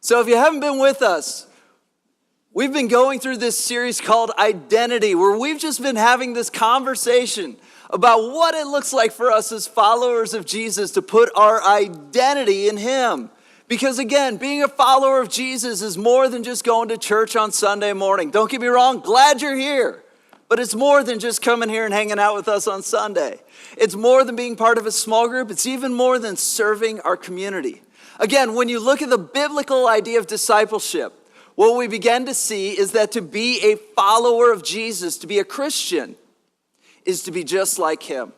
So if you haven't been with us, we've been going through this series called Identity, where we've just been having this conversation about what it looks like for us as followers of Jesus to put our identity in him. Because again, being a follower of Jesus is more than just going to church on Sunday morning. Don't get me wrong, glad you're here. But it's more than just coming here and hanging out with us on Sunday. It's more than being part of a small group. It's even more than serving our community. Again, when you look at the biblical idea of discipleship, what we begin to see is that to be a follower of Jesus, to be a Christian, is to be just like him.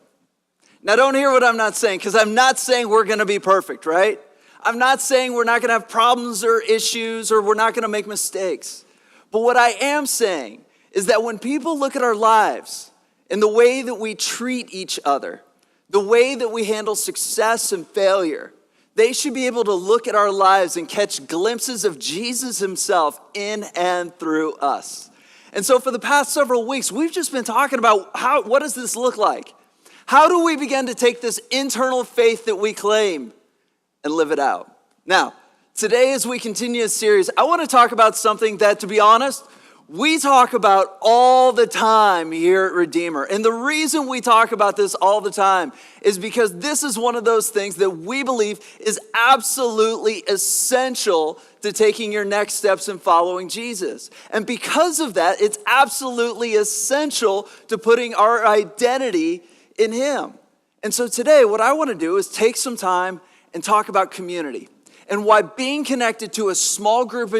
Now don't hear what I'm not saying, because I'm not saying we're going to be perfect, right? I'm not saying we're not going to have problems or issues or we're not going to make mistakes. But what I am saying is that when people look at our lives and the way that we treat each other, the way that we handle success and failure, they should be able to look at our lives and catch glimpses of Jesus himself in and through us. And so for the past several weeks, we've just been talking about what does this look like? How do we begin to take this internal faith that we claim and live it out? Now, today as we continue this series, I want to talk about something that, to be honest, we talk about all the time here at Redeemer. And the reason we talk about this all the time is because this is one of those things that we believe is absolutely essential to taking your next steps in following Jesus. And because of that, it's absolutely essential to putting our identity in him. And so today, what I want to do is take some time and talk about community. And why being connected to a small group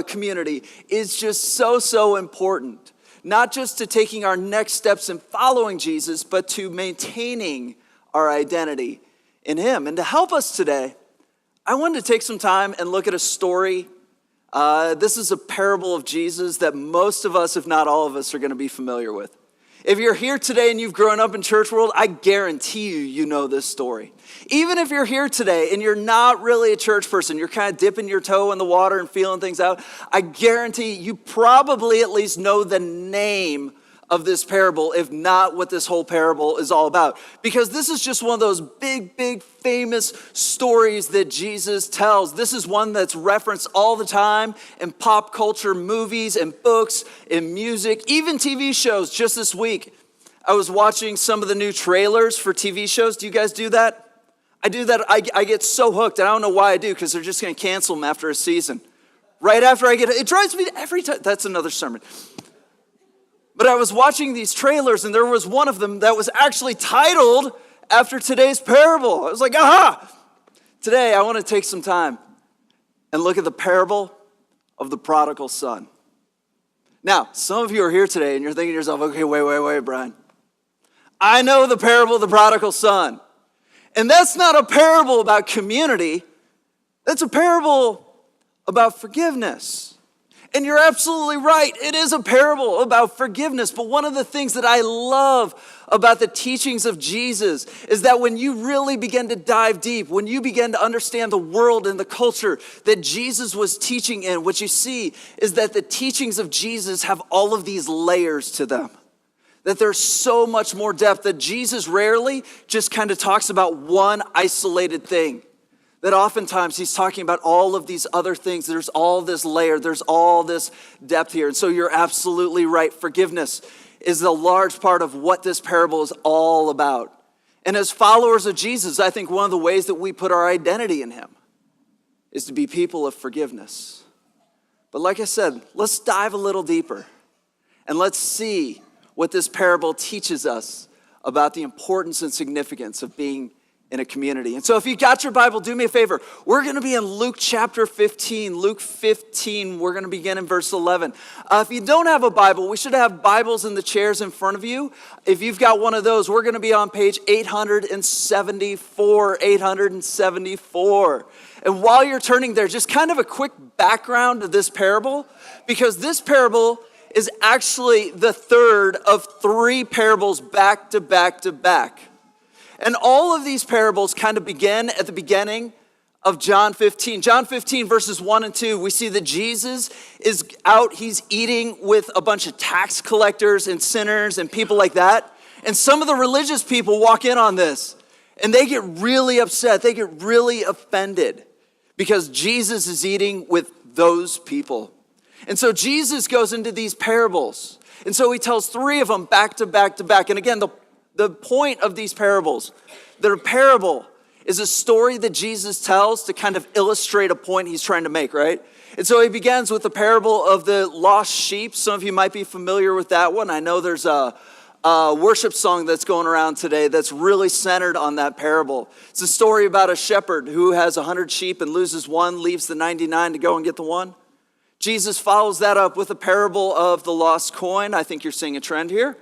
community is just so important. Not just to taking our next steps in following Jesus, but to maintaining our identity in him. And to help us today, I wanted to take some time and look at a story. This is a parable of Jesus that most of us, if not all of us, are going to be familiar with. If you're here today and you've grown up in church world, I guarantee you know this story. Even if you're here today and you're not really a church person, you're kind of dipping your toe in the water and feeling things out, I guarantee you probably at least know the name of this parable, if not what this whole parable is all about. Because this is just one of those big, famous stories that Jesus tells. This is one that's referenced all the time in pop culture, movies and books, in music, even TV shows. Just this week, I was watching some of the new trailers for TV shows. Do you guys do that? I do that. I get so hooked, and I don't know why I do, because they're just going to cancel them after a season. Right after it drives me every time. That's another sermon. But I was watching these trailers, and there was one of them that was actually titled after today's parable. I was like, aha! Today, I want to take some time and look at the parable of the prodigal son. Now, some of you are here today, and you're thinking to yourself, okay, wait, Brian. I know the parable of the prodigal son. And that's not a parable about community. That's a parable about forgiveness. And you're absolutely right. It is a parable about forgiveness. But one of the things that I love about the teachings of Jesus is that when you really begin to dive deep, when you begin to understand the world and the culture that Jesus was teaching in, what you see is that the teachings of Jesus have all of these layers to them. That there's so much more depth, that Jesus rarely just kind of talks about one isolated thing. That oftentimes he's talking about all of these other things. There's all this layer. There's all this depth here. And so you're absolutely right. Forgiveness is a large part of what this parable is all about. And as followers of Jesus, I think one of the ways that we put our identity in him is to be people of forgiveness. But like I said, let's dive a little deeper and let's see what this parable teaches us about the importance and significance of being in a community. And so if you got your Bible, do me a favor. We're going to be in Luke chapter 15. Luke 15, we're going to begin in verse 11. If you don't have a Bible, we should have Bibles in the chairs in front of you. If you've got one of those, we're going to be on page 874. 874. And while you're turning there, just kind of a quick background of this parable, because this parable is actually the third of three parables back to back to back. And all of these parables kind of begin at the beginning of John 15. John 15 verses 1 and 2, we see that Jesus is out, he's eating with a bunch of tax collectors and sinners and people like that. And some of the religious people walk in on this and they get really upset, they get really offended because Jesus is eating with those people. And so Jesus goes into these parables. And so he tells 3 of them back to back to back. And again, the point of these parables, their parable is a story that Jesus tells to kind of illustrate a point he's trying to make, right? And so he begins with the parable of the lost sheep. Some of you might be familiar with that one. I know there's a worship song that's going around today that's really centered on that parable. It's a story about a shepherd who has 100 sheep and loses one, leaves the 99 to go and get the one. Jesus follows that up with a parable of the lost coin. I think you're seeing a trend here.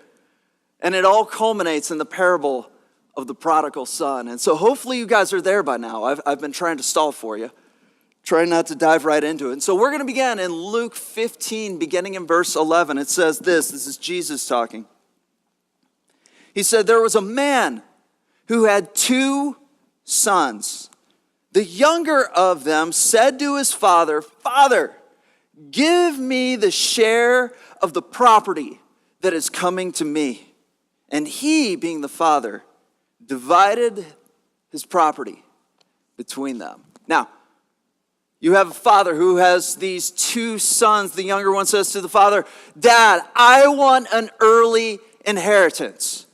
And it all culminates in the parable of the prodigal son. And so hopefully you guys are there by now. I've been trying to stall for you. Trying not to dive right into it. And so we're going to begin in Luke 15, beginning in verse 11. It says this is Jesus talking. He said, there was a man who had 2 sons. The younger of them said to his father, Father, give me the share of the property that is coming to me. And he, being the father, divided his property between them. Now, you have a father who has these 2 sons. The younger one says to the father, Dad, I want an early inheritance.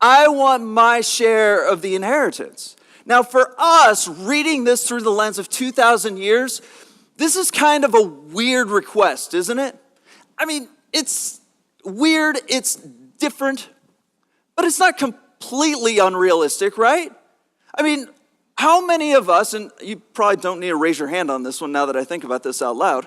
I want my share of the inheritance. Now, for us, reading this through the lens of 2,000 years, this is kind of a weird request, isn't it? I mean, it's weird, it's different, but it's not completely unrealistic, right? I mean, how many of us, and you probably don't need to raise your hand on this one now that I think about this out loud,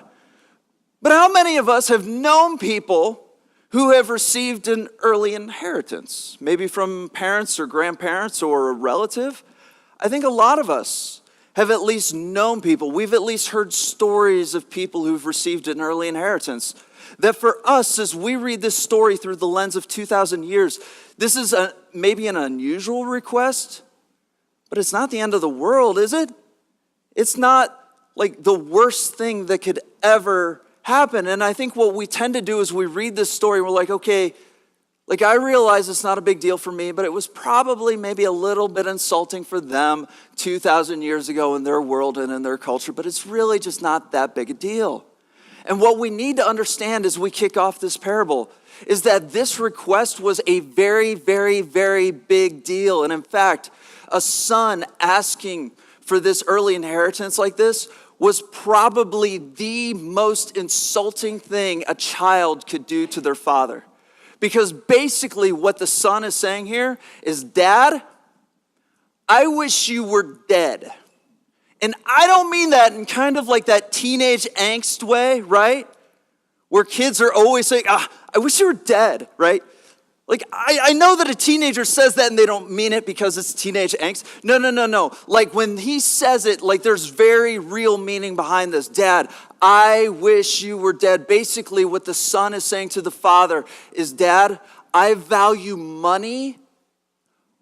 but how many of us have known people who have received an early inheritance, maybe from parents or grandparents or a relative? I think a lot of us have at least known people. We've at least heard stories of people who've received an early inheritance. That for us, as we read this story through the lens of 2,000 years, this is maybe an unusual request, but it's not the end of the world, is it? It's not like the worst thing that could ever happen. And I think what we tend to do is we read this story and we're like, okay, like I realize it's not a big deal for me, but it was probably maybe a little bit insulting for them 2,000 years ago in their world and in their culture, but it's really just not that big a deal. And what we need to understand as we kick off this parable is that this request was a very, very, very big deal. And in fact, a son asking for this early inheritance like this was probably the most insulting thing a child could do to their father. Because basically what the son is saying here is, Dad, I wish you were dead. And I don't mean that in kind of like that teenage angst way, right? Where kids are always saying, I wish you were dead, right? Like, I know that a teenager says that and they don't mean it because it's teenage angst. No. Like, when he says it, like, there's very real meaning behind this. Dad, I wish you were dead. Basically, what the son is saying to the father is, Dad, I value money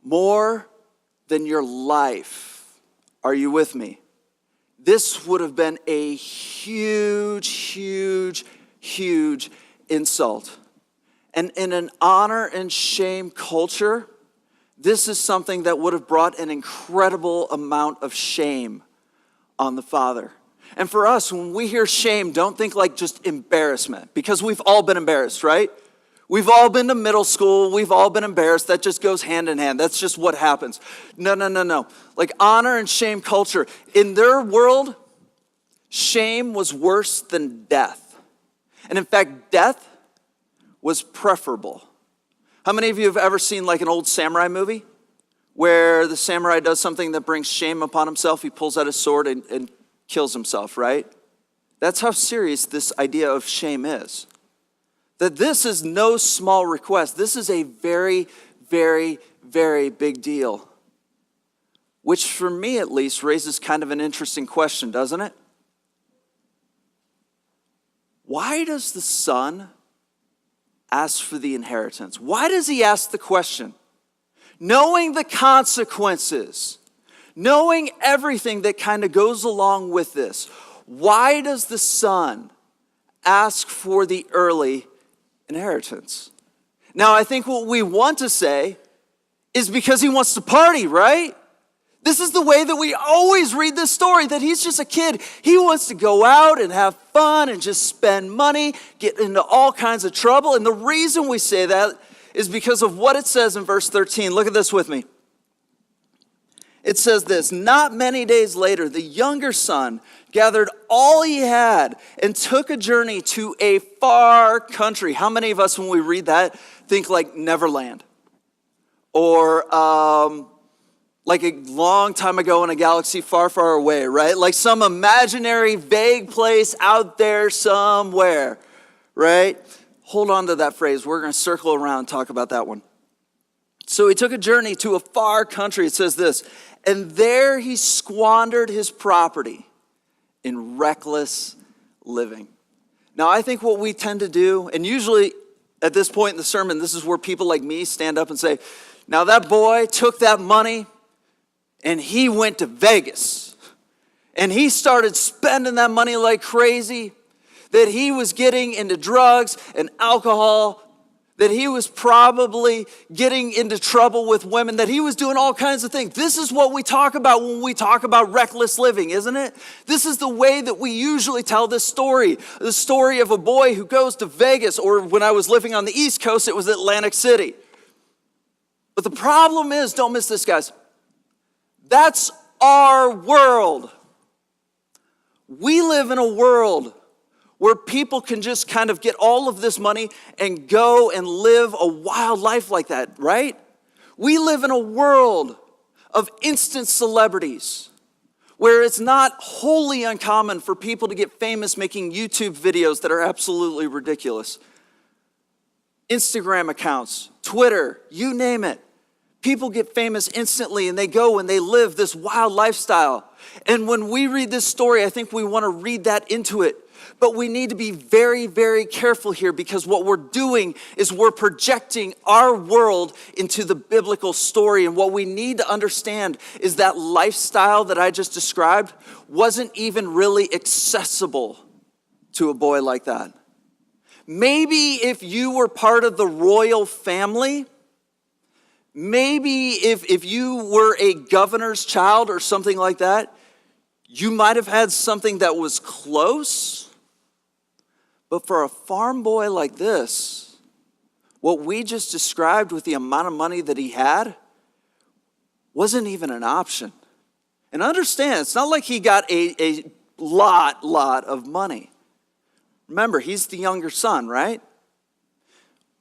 more than your life. Are you with me? This would have been a huge, huge, huge insult. And in an honor and shame culture, this is something that would have brought an incredible amount of shame on the father. And for us, when we hear shame, don't think like just embarrassment, because we've all been embarrassed, right? We've all been to middle school. We've all been embarrassed. That just goes hand in hand. That's just what happens. No. Like honor and shame culture. In their world, shame was worse than death. And in fact, death was preferable. How many of you have ever seen like an old samurai movie where the samurai does something that brings shame upon himself? He pulls out his sword and kills himself, right? That's how serious this idea of shame is. That this is no small request. This is a very, very, very big deal. Which for me at least raises kind of an interesting question, doesn't it? Why does the son ask for the inheritance? Why does he ask the question? Knowing the consequences, knowing everything that kind of goes along with this, why does the son ask for the early inheritance? Now, I think what we want to say is because he wants to party, right? This is the way that we always read this story, that he's just a kid. He wants to go out and have fun and just spend money, get into all kinds of trouble. And the reason we say that is because of what it says in verse 13. Look at this with me. It says this: not many days later, the younger son gathered all he had and took a journey to a far country. How many of us, when we read that, think like Neverland? Or like a long time ago in a galaxy far, far away, right? Like some imaginary, vague place out there somewhere, right? Hold on to that phrase. We're going to circle around and talk about that one. So he took a journey to a far country. It says this: and there he squandered his property in reckless living. Now, I think what we tend to do, and usually at this point in the sermon, this is where people like me stand up and say, now that boy took that money and he went to Vegas and he started spending that money like crazy, that he was getting into drugs and alcohol, that he was probably getting into trouble with women, that he was doing all kinds of things. This is what we talk about when we talk about reckless living, isn't it? This is the way that we usually tell this story. The story of a boy who goes to Vegas, or when I was living on the East Coast, it was Atlantic City. But the problem is, don't miss this, guys, that's our world. We live in a world where people can just kind of get all of this money and go and live a wild life like that, right? We live in a world of instant celebrities where it's not wholly uncommon for people to get famous making YouTube videos that are absolutely ridiculous. Instagram accounts, Twitter, you name it. People get famous instantly and they go and they live this wild lifestyle. And when we read this story, I think we want to read that into it. But we need to be very, very careful here, because what we're doing is we're projecting our world into the biblical story. And what we need to understand is that lifestyle that I just described wasn't even really accessible to a boy like that. Maybe if you were part of the royal family, maybe if you were a governor's child or something like that, you might have had something that was close. But for a farm boy like this, what we just described with the amount of money that he had wasn't even an option. And understand, it's not like he got a lot of money. Remember, he's the younger son, right?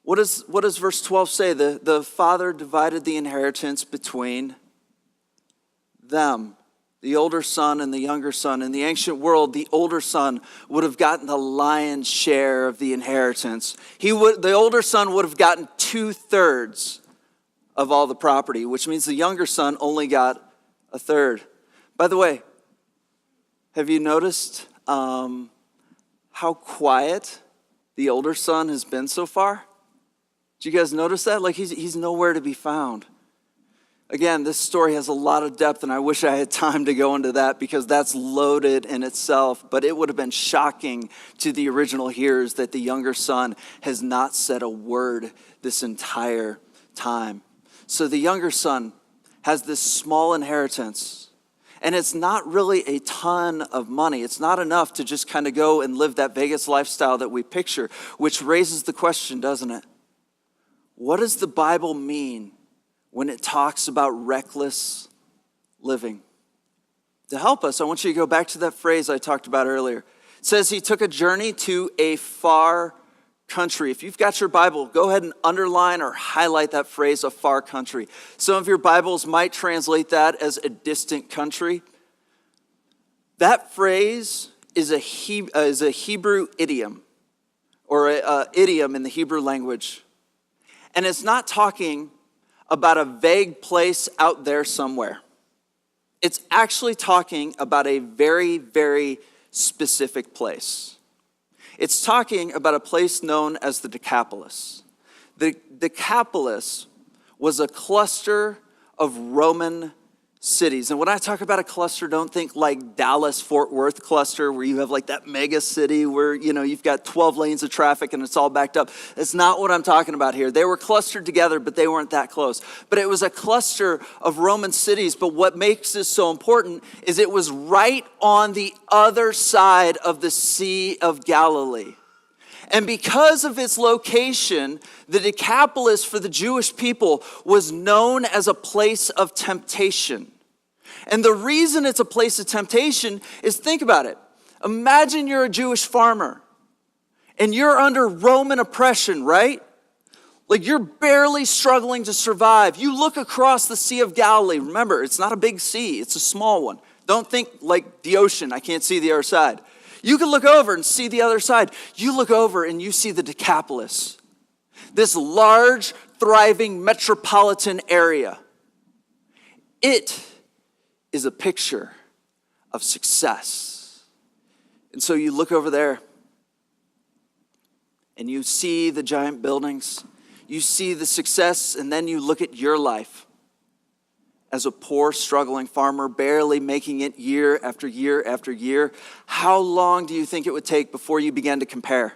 What does verse 12 say? The father divided the inheritance between them, the older son and the younger son. In the ancient world, the older son would have gotten the lion's share of the inheritance. The older son would have gotten 2/3 of all the property, which means the younger son only got 1/3. By the way, have you noticed how quiet the older son has been so far? Did you guys notice that? Like he's nowhere to be found. Again, this story has a lot of depth, and I wish I had time to go into that because that's loaded in itself. But it would have been shocking to the original hearers that the younger son has not said a word this entire time. So the younger son has this small inheritance, and it's not really a ton of money. It's not enough to just kind of go and live that Vegas lifestyle that we picture, which raises the question, doesn't it? What does the Bible mean when it talks about reckless living? To help us, I want you to go back to that phrase I talked about earlier. It says he took a journey to a far country. If you've got your Bible, go ahead and underline or highlight that phrase, a far country. Some of your Bibles might translate that as a distant country. That phrase is a Hebrew idiom, or an idiom in the Hebrew language. And it's not talking about a vague place out there somewhere. It's actually talking about a very, very specific place. It's talking about a place known as the Decapolis. The Decapolis was a cluster of Roman cities. And when I talk about a cluster, don't think like Dallas-Fort Worth cluster where you have like that mega city where, you've got 12 lanes of traffic and it's all backed up. That's not what I'm talking about here. They were clustered together, but they weren't that close. But it was a cluster of Roman cities. But what makes this so important is it was right on the other side of the Sea of Galilee. And because of its location, the Decapolis for the Jewish people was known as a place of temptation. And the reason it's a place of temptation is, think about it. Imagine you're a Jewish farmer and you're under Roman oppression, right? Like you're barely struggling to survive. You look across the Sea of Galilee. Remember, it's not a big sea, it's a small one. Don't think like the ocean, I can't see the other side. You can look over and see the other side. You look over and you see the Decapolis, this large, thriving metropolitan area. It is a picture of success. And so you look over there and you see the giant buildings, you see the success, and then you look at your life as a poor, struggling farmer, barely making it year after year after year. How long do you think it would take before you began to compare?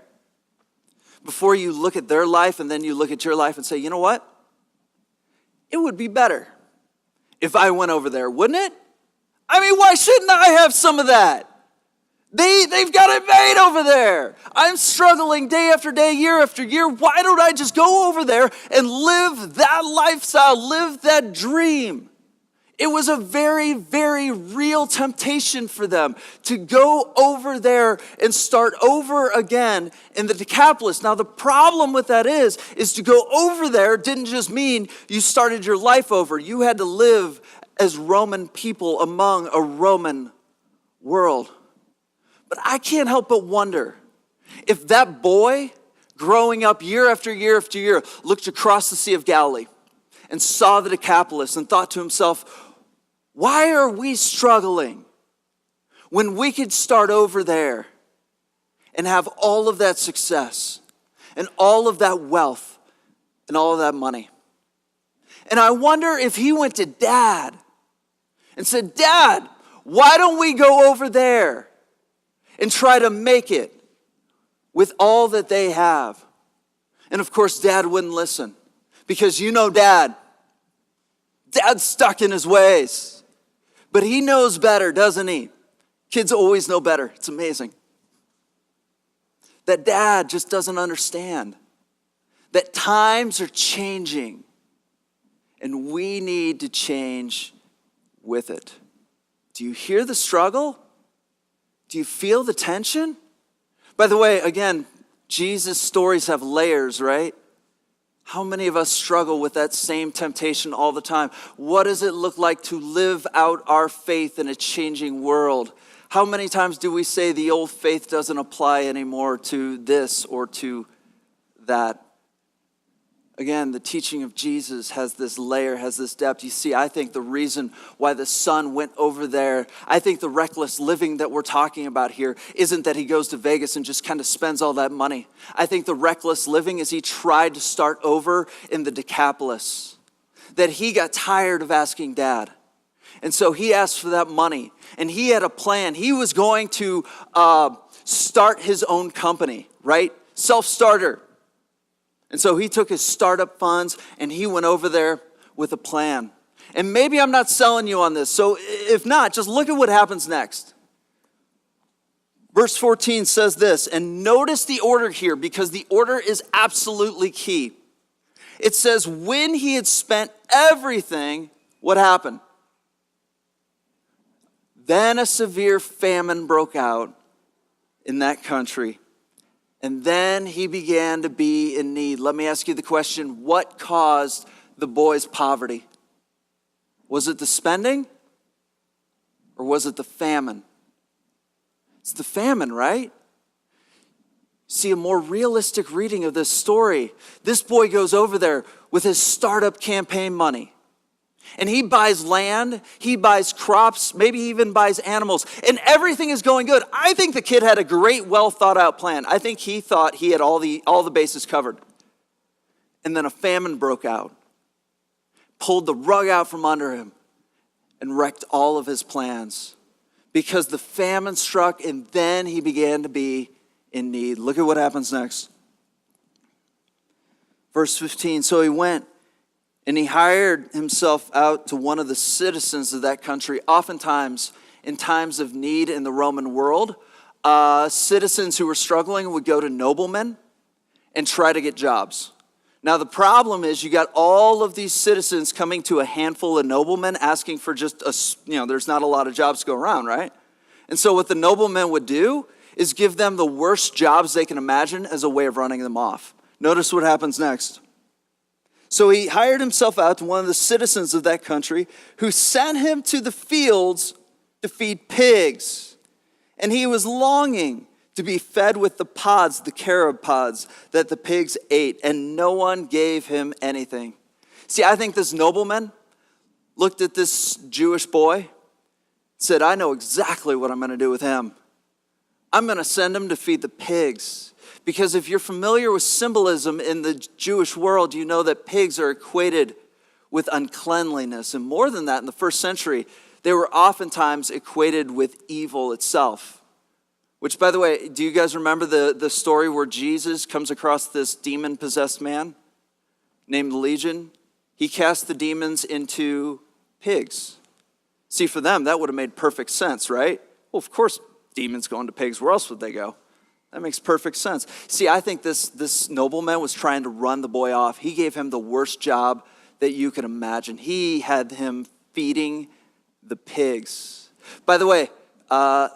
Before you look at their life and then you look at your life and say, you know what? It would be better if I went over there, wouldn't it? I mean, why shouldn't I have some of that? They've got it made over there. I'm struggling day after day, year after year. Why don't I just go over there and live that lifestyle, live that dream? It was a very, very real temptation for them to go over there and start over again in the Decapolis. Now, the problem with that is to go over there didn't just mean you started your life over. You had to live as Roman people among a Roman world. But I can't help but wonder if that boy growing up year after year after year looked across the Sea of Galilee and saw the Decapolis and thought to himself, why are we struggling when we could start over there and have all of that success and all of that wealth and all of that money? And I wonder if he went to Dad and said, Dad, why don't we go over there and try to make it with all that they have? And of course, Dad wouldn't listen because Dad's stuck in his ways. But he knows better, doesn't he? Kids always know better. It's amazing. That Dad just doesn't understand that times are changing and we need to change with it. Do you hear the struggle? Do you feel the tension? By the way, again, Jesus' stories have layers, right? How many of us struggle with that same temptation all the time? What does it look like to live out our faith in a changing world? How many times do we say the old faith doesn't apply anymore to this or to that? Again, the teaching of Jesus has this layer, has this depth. You see, I think the reason why the son went over there, I think the reckless living that we're talking about here isn't that he goes to Vegas and just kind of spends all that money. I think the reckless living is he tried to start over in the Decapolis, that he got tired of asking Dad. And so he asked for that money, and he had a plan. He was going to start his own company, right? Self-starter. And so he took his startup funds and he went over there with a plan. And maybe I'm not selling you on this. So if not, just look at what happens next. Verse 14 says this, and notice the order here because the order is absolutely key. It says, when he had spent everything, what happened? Then a severe famine broke out in that country. And then he began to be in need. Let me ask you the question, what caused the boy's poverty? Was it the spending or was it the famine? It's the famine, right? See, a more realistic reading of this story. This boy goes over there with his startup campaign money. And he buys land, he buys crops, maybe he even buys animals, and everything is going good. I think the kid had a great, well thought out plan. I think he thought he had all the bases covered. And then a famine broke out, pulled the rug out from under him, and wrecked all of his plans because the famine struck and then he began to be in need. Look at what happens next. Verse 15, so he went and he hired himself out to one of the citizens of that country. Oftentimes, in times of need in the Roman world, citizens who were struggling would go to noblemen and try to get jobs. Now, the problem is you got all of these citizens coming to a handful of noblemen asking for just there's not a lot of jobs to go around, right? And so what the noblemen would do is give them the worst jobs they can imagine as a way of running them off. Notice what happens next. So he hired himself out to one of the citizens of that country who sent him to the fields to feed pigs. And he was longing to be fed with the pods, the carob pods that the pigs ate, and no one gave him anything. See, I think this nobleman looked at this Jewish boy, said, I know exactly what I'm going to do with him. I'm going to send him to feed the pigs. Because if you're familiar with symbolism in the Jewish world, you know that pigs are equated with uncleanliness. And more than that, in the first century, they were oftentimes equated with evil itself. Which, by the way, do you guys remember the story where Jesus comes across this demon-possessed man named Legion? He cast the demons into pigs. See, for them, that would have made perfect sense, right? Well, of course, demons go into pigs. Where else would they go? That makes perfect sense. See, I think this nobleman was trying to run the boy off. He gave him the worst job that you could imagine. He had him feeding the pigs. By the way,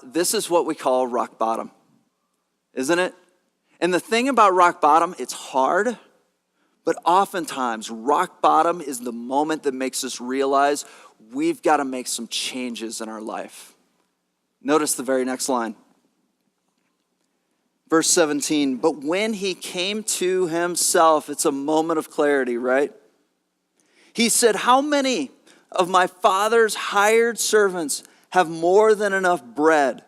this is what we call rock bottom, isn't it? And the thing about rock bottom, it's hard, but oftentimes rock bottom is the moment that makes us realize we've got to make some changes in our life. Notice the very next line. Verse 17, but when he came to himself, it's a moment of clarity, right? He said, how many of my father's hired servants have more than enough bread,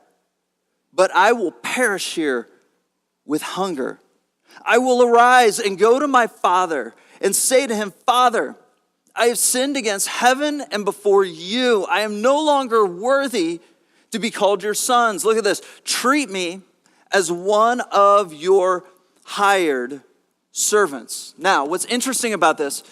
but I will perish here with hunger. I will arise and go to my father and say to him, Father, I have sinned against heaven and before you. I am no longer worthy to be called your sons. Look at this. Treat me as one of your hired servants. Now, what's interesting about this,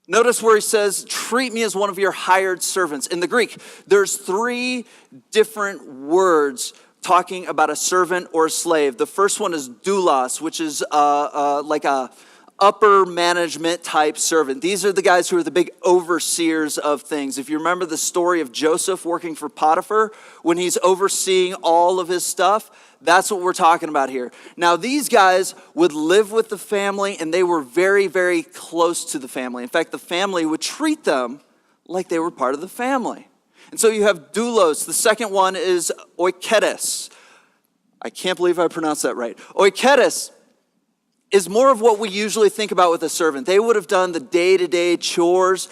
notice where he says, treat me as one of your hired servants. In the Greek, there's 3 different words talking about a servant or a slave. The first one is doulos, which is like a upper management type servant. These are the guys who are the big overseers of things. If you remember the story of Joseph working for Potiphar, when he's overseeing all of his stuff, that's what we're talking about here. Now, these guys would live with the family, and they were very, very close to the family. In fact, the family would treat them like they were part of the family. And so you have doulos. The second one is oiketes. I can't believe I pronounced that right. Oiketes is more of what we usually think about with a servant. They would have done the day-to-day chores.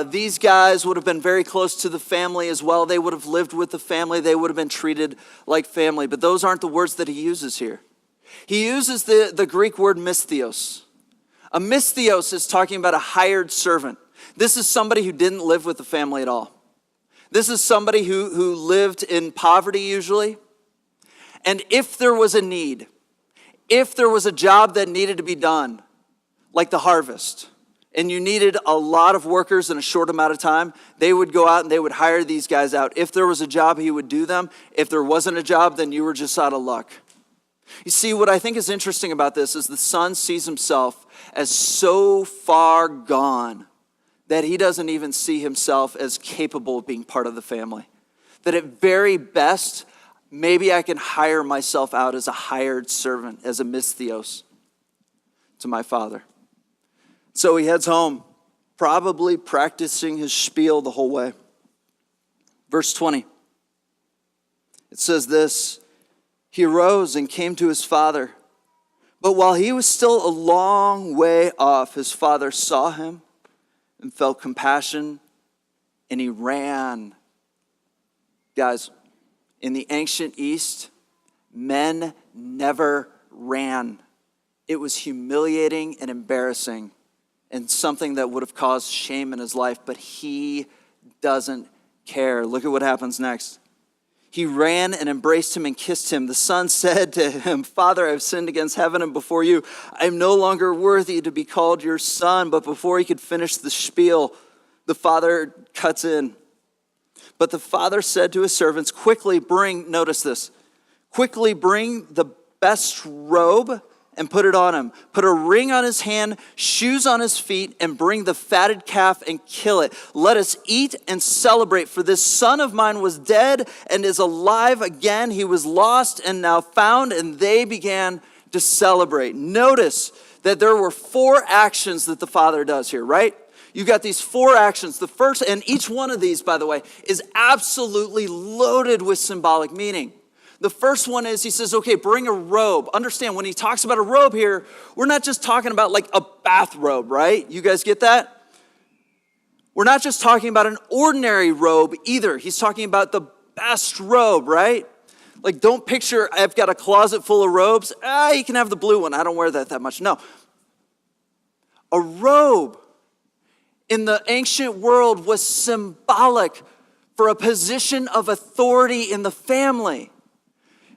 These guys would have been very close to the family as well. They would have lived with the family. They would have been treated like family. But those aren't the words that he uses here. He uses the Greek word mistheos. A mistheos is talking about a hired servant. This is somebody who didn't live with the family at all. This is somebody who lived in poverty usually. And if there was a need, if there was a job that needed to be done, like the harvest, and you needed a lot of workers in a short amount of time, they would go out and they would hire these guys out. If there was a job, he would do them. If there wasn't a job, then you were just out of luck. You see, what I think is interesting about this is the son sees himself as so far gone that he doesn't even see himself as capable of being part of the family. That at very best, maybe I can hire myself out as a hired servant, as a mistheos to my father. So he heads home, probably practicing his spiel the whole way. Verse 20, it says this, he arose and came to his father. But while he was still a long way off, his father saw him and felt compassion, and he ran. Guys, in the ancient East, men never ran. It was humiliating and embarrassing and something that would have caused shame in his life, but he doesn't care. Look at what happens next. He ran and embraced him and kissed him. The son said to him, Father, I have sinned against heaven and before you. I am no longer worthy to be called your son. But before he could finish the spiel, the father cuts in. But the father said to his servants, quickly bring the best robe and put it on him. Put a ring on his hand, shoes on his feet, and bring the fatted calf and kill it. Let us eat and celebrate, for this son of mine was dead and is alive again. He was lost and now found, and they began to celebrate. Notice that there were 4 actions that the father does here, right? You got these 4 actions. The first, and each one of these, by the way, is absolutely loaded with symbolic meaning. The first one is he says, okay, bring a robe. Understand, when he talks about a robe here, we're not just talking about like a bathrobe, right? You guys get that? We're not just talking about an ordinary robe either. He's talking about the best robe, right? Like, don't picture I've got a closet full of robes. You can have the blue one. I don't wear that much. No. A robe in the ancient world was symbolic for a position of authority in the family.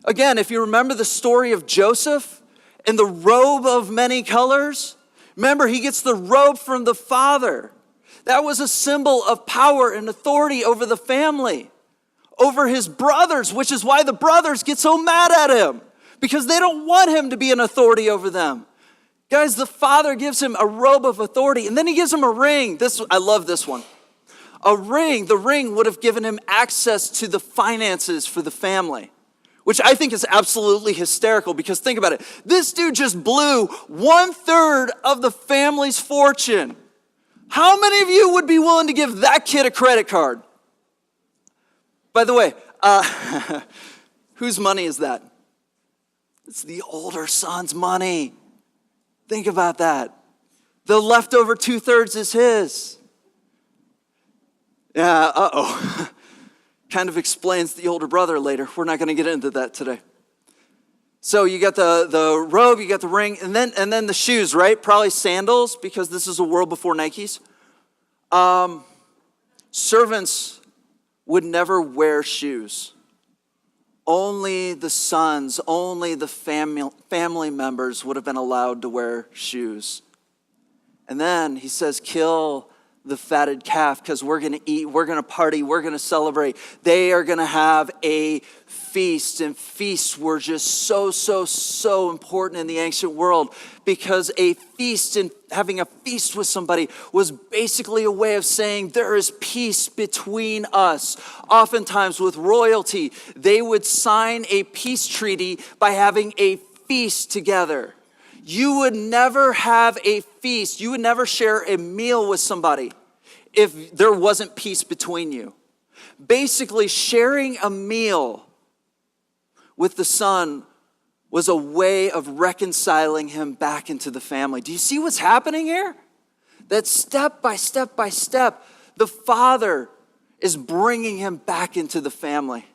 Again, if you remember the story of Joseph and the robe of many colors, remember he gets the robe from the father. That was a symbol of power and authority over the family, over his brothers, which is why the brothers get so mad at him, because they don't want him to be an authority over them. Guys, the father gives him a robe of authority, and then he gives him a ring. I love this one. A ring, the ring would have given him access to the finances for the family, which I think is absolutely hysterical, because think about it. This dude just blew 1/3 of the family's fortune. How many of you would be willing to give that kid a credit card? By the way, whose money is that? It's the older son's money. Think about that. The leftover 2/3 is his. Yeah, kind of explains the older brother later. We're not going to get into that today. So you got the robe, you got the ring, and then the shoes, right? Probably sandals, because this is a world before Nikes. Servants would never wear shoes. Only the sons, only the family members would have been allowed to wear shoes. And then he says, kill the fatted calf, because we're going to eat, we're going to party, we're going to celebrate. They are going to have a feast, and feasts were just so important in the ancient world, because a feast and having a feast with somebody was basically a way of saying there is peace between us. Oftentimes with royalty, they would sign a peace treaty by having a feast together. You would never have a feast. You would never share a meal with somebody if there wasn't peace between you. Basically, sharing a meal with the son was a way of reconciling him back into the family. Do you see what's happening here? That step by step, the father is bringing him back into the family.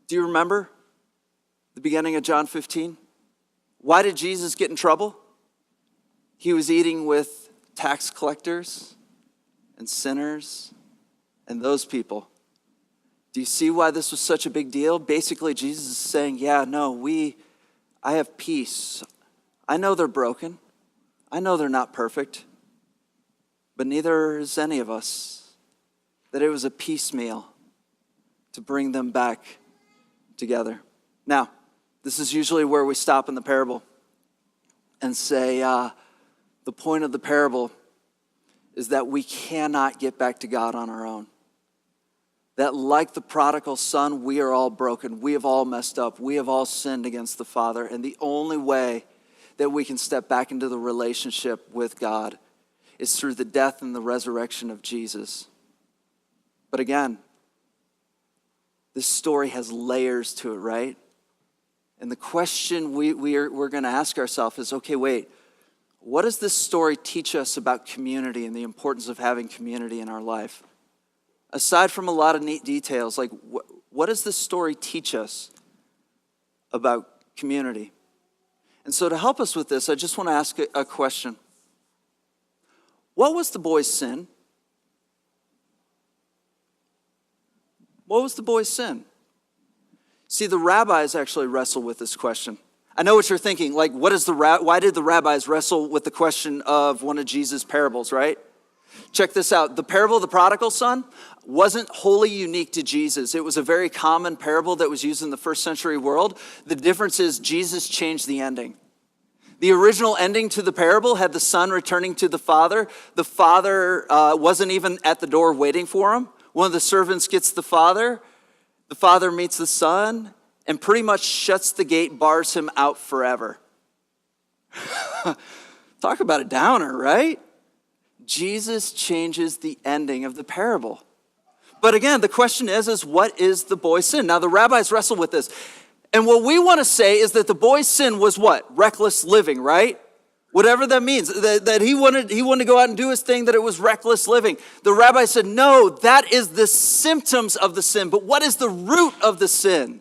Do you remember the beginning of John 15? Why did Jesus get in trouble? He was eating with tax collectors and sinners and those people. Do you see why this was such a big deal? Basically, Jesus is saying, I have peace. I know they're broken. I know they're not perfect. But neither is any of us. That it was a piecemeal to bring them back together. Now, this is usually where we stop in the parable and say, the point of the parable is that we cannot get back to God on our own. That like the prodigal son, we are all broken. We have all messed up. We have all sinned against the Father. And the only way that we can step back into the relationship with God is through the death and the resurrection of Jesus. But again, this story has layers to it, right? And the question we're going to ask ourselves is, okay, wait, what does this story teach us about community and the importance of having community in our life? Aside from a lot of neat details, like what does this story teach us about community? And so to help us with this, I just want to ask a question. What was the boy's sin? What was the boy's sin? See, the rabbis actually wrestle with this question. I know what you're thinking, like, why did the rabbis wrestle with the question of one of Jesus' parables, right? Check this out. The parable of the prodigal son wasn't wholly unique to Jesus. It was a very common parable that was used in the first century world. The difference is Jesus changed the ending. The original ending to the parable had the son returning to the father. The father wasn't even at the door waiting for him. One of the servants gets the father meets the son, and pretty much shuts the gate, bars him out forever. Talk about a downer, right? Jesus changes the ending of the parable. But again, the question is what is the boy's sin? Now, the rabbis wrestle with this. And what we want to say is that the boy's sin was what? Reckless living, right? Whatever that means, that he wanted to go out and do his thing, that it was reckless living. The rabbi said, no, that is the symptoms of the sin. But what is the root of the sin?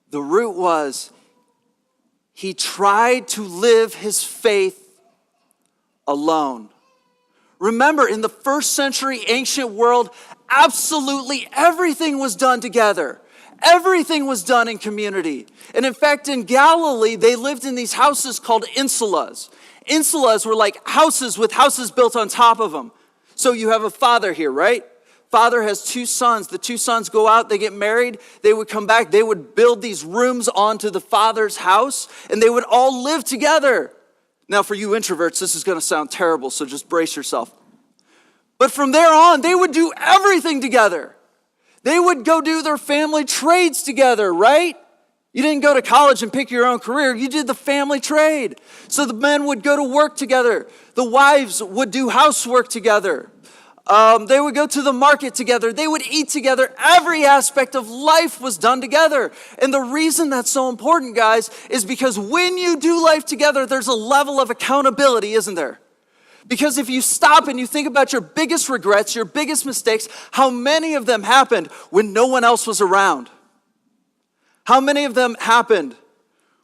The root was he tried to live his faith alone. Remember, in the first century ancient world, absolutely everything was done together. Everything was done in community. And in fact, in Galilee, they lived in these houses called insulas. Insulas were like houses with houses built on top of them. So you have a father here, right? Father has two sons. The two sons go out, they get married, they would come back, they would build these rooms onto the father's house, and they would all live together. Now, for you introverts, this is going to sound terrible, so just brace yourself. But from there on, they would do everything together. They would go do their family trades together, right? You didn't go to college and pick your own career. You did the family trade. So the men would go to work together. The wives would do housework together. They would go to the market together. They would eat together. Every aspect of life was done together. And the reason that's so important, guys, is because when you do life together, there's a level of accountability, isn't there? Because if you stop and you think about your biggest regrets, your biggest mistakes, how many of them happened when no one else was around? How many of them happened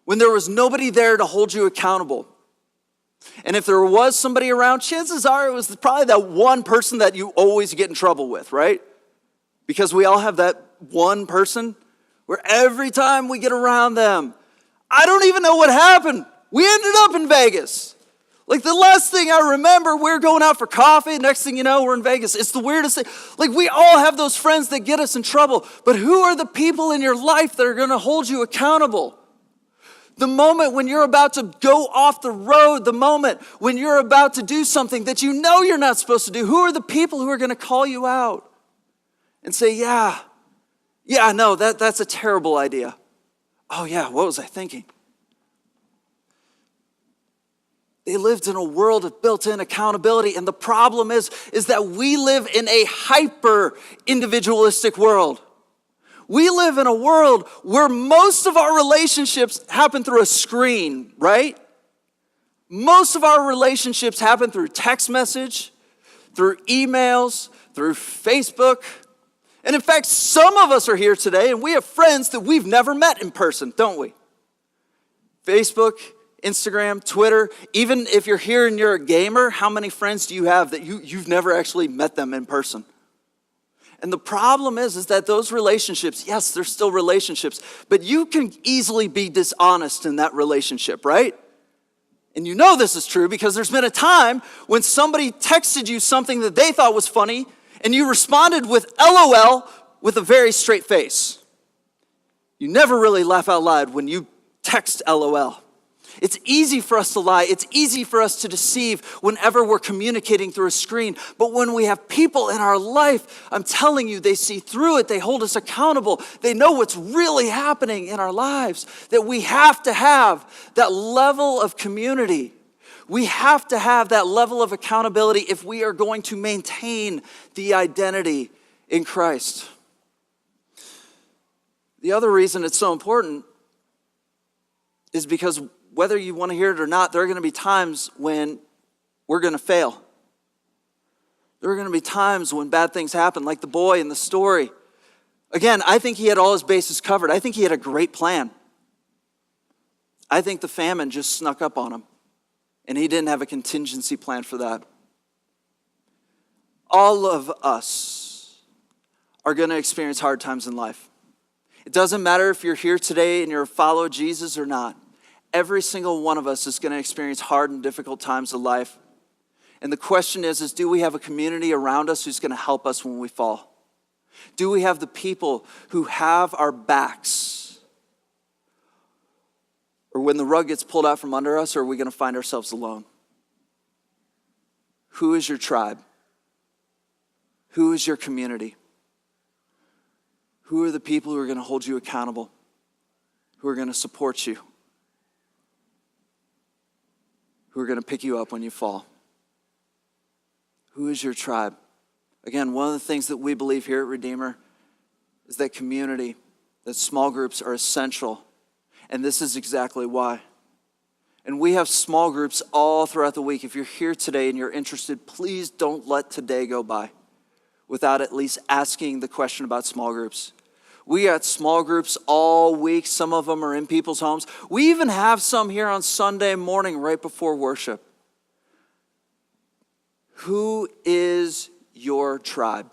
when there was nobody there to hold you accountable? And if there was somebody around, chances are it was probably that one person that you always get in trouble with, right? Because we all have that one person where every time we get around them, I don't even know what happened. We ended up in Vegas. Like the last thing I remember, we were going out for coffee. Next thing you know, we're in Vegas. It's the weirdest thing. Like we all have those friends that get us in trouble. But who are the people in your life that are going to hold you accountable? The moment when you're about to go off the road, the moment when you're about to do something that you know you're not supposed to do, who are the people who are going to call you out and say, yeah, no, that's a terrible idea. Oh yeah, what was I thinking? They lived in a world of built-in accountability, and the problem is that we live in a hyper-individualistic world. We live in a world where most of our relationships happen through a screen, right? Most of our relationships happen through text message, through emails, through Facebook. And in fact, some of us are here today and we have friends that we've never met in person, don't we? Facebook, Instagram, Twitter. Even if you're here and you're a gamer, how many friends do you have that you've never actually met them in person? And the problem is that those relationships, yes, they're still relationships, but you can easily be dishonest in that relationship, right? And you know this is true because there's been a time when somebody texted you something that they thought was funny, and you responded with LOL with a very straight face. You never really laugh out loud when you text LOL. It's easy for us to lie. It's easy for us to deceive whenever we're communicating through a screen. But when we have people in our life, I'm telling you, they see through it. They hold us accountable. They know what's really happening in our lives. That we have to have that level of community. We have to have that level of accountability if we are going to maintain the identity in Christ. The other reason it's so important is because whether you want to hear it or not, there are going to be times when we're going to fail. There are going to be times when bad things happen, like the boy in the story. Again, I think he had all his bases covered. I think he had a great plan. I think the famine just snuck up on him, and he didn't have a contingency plan for that. All of us are going to experience hard times in life. It doesn't matter if you're here today and you're a follower of Jesus or not. Every single one of us is going to experience hard and difficult times of life. And the question is do we have a community around us who's going to help us when we fall? Do we have the people who have our backs? Or when the rug gets pulled out from under us, or are we going to find ourselves alone? Who is your tribe? Who is your community? Who are the people who are going to hold you accountable? Who are going to support you? Who are going to pick you up when you fall? Who is your tribe? Again, one of the things that we believe here at Redeemer is that community, that small groups are essential. And this is exactly why. And we have small groups all throughout the week. If you're here today and you're interested, please don't let today go by without at least asking the question about small groups. We got small groups all week. Some of them are in people's homes. We even have some here on Sunday morning right before worship. Who is your tribe?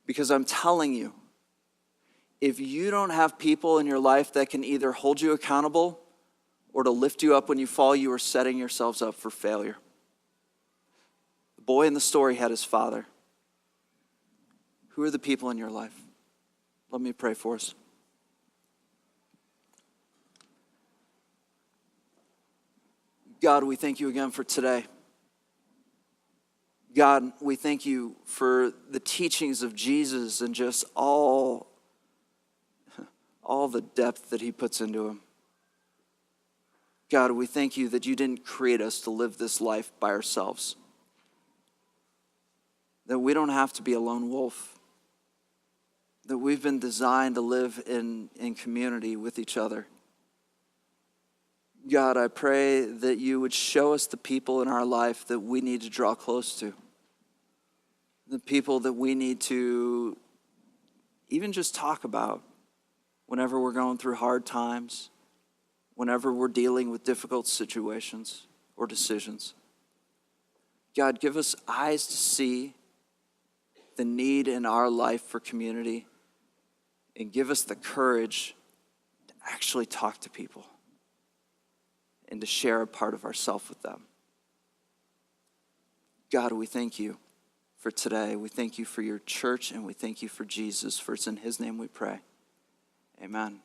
Because I'm telling you, if you don't have people in your life that can either hold you accountable or to lift you up when you fall, you are setting yourselves up for failure. The boy in the story had his father. Who are the people in your life? Let me pray for us. God, we thank you again for today. God, we thank you for the teachings of Jesus and just all the depth that he puts into him. God, we thank you that you didn't create us to live this life by ourselves. That we don't have to be a lone wolf. That we've been designed to live in community with each other. God, I pray that you would show us the people in our life that we need to draw close to. The people that we need to even just talk about whenever we're going through hard times, whenever we're dealing with difficult situations or decisions. God, give us eyes to see the need in our life for community, and give us the courage to actually talk to people and to share a part of ourselves with them. God, we thank you for today. We thank you for your church, and we thank you for Jesus. For it's in his name we pray. Amen.